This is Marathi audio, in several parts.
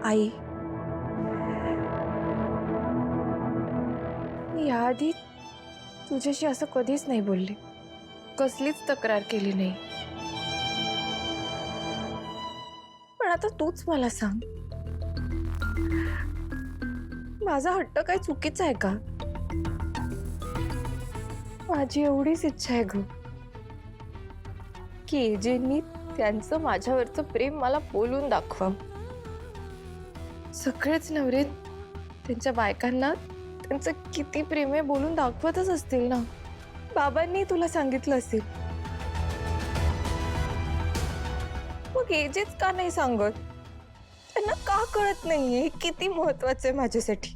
आई, मी याआधी तुझ्याशी असं कधीच नाही बोलले, कसलीच तक्रार केली नाही. पण आता तूच मला सांग, माझा हट्ट काय चुकीचा आहे का? माझी एवढीच इच्छा आहे ग की एजेंनी त्यांचं माझ्यावरचं प्रेम मला बोलून दाखवा. सगळेच नवरे त्यांच्या बायकांना त्यांचं किती प्रेम आहे बोलून दाखवतच असतील ना. बाबांनी तुला सांगितलं असेल, मग एजेच का नाही सांगत? त्यांना का कळत नाहीये हे किती महत्वाचं आहे माझ्यासाठी?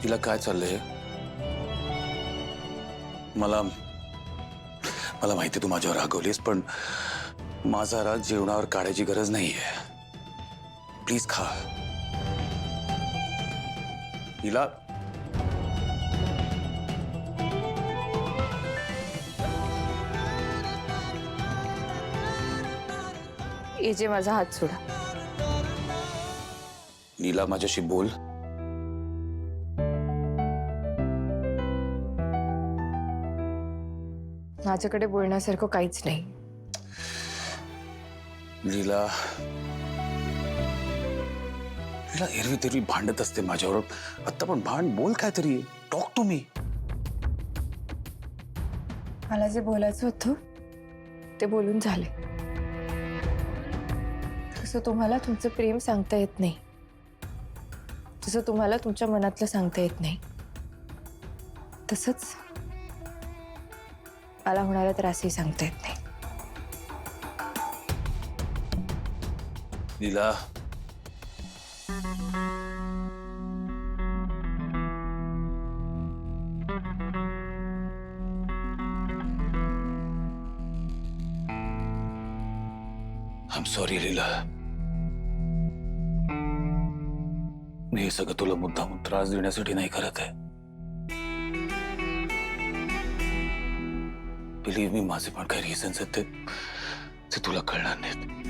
तिला काय चाललंय? मला मला माहिती तू माझ्यावर रागवलीस, पण माझा राग जेवणावर काढायची गरज नाहीये. प्लीज खा. हिला एजे माझा हात सोडा. नीला माझ्याशी बोल. माझ्याकडे बोलण्यासारखं काहीच नाही. नीला नीला एरवी तेरवी भांडत असते माझ्यावर. आता पण भांड, बोल काहीतरी. Talk to me. मला जे बोलायचं होतं ते बोलून झाले. तसं तुम्हाला तुमचं प्रेम सांगता येत नाही, तसं तुम्हाला तुमच्या मनातलं सांगता येत नाही, तसंच मला होणारा त्रासही सांगता येत नाही. नीला, आय एम सॉरी लीला. मी हे सगळं तुला मुद्दाम त्रास देण्यासाठी नाही करत आहे. बिलीव्ह मी, माझे पण काही रिझन्स आहेत, ते तुला कळणार नाहीत.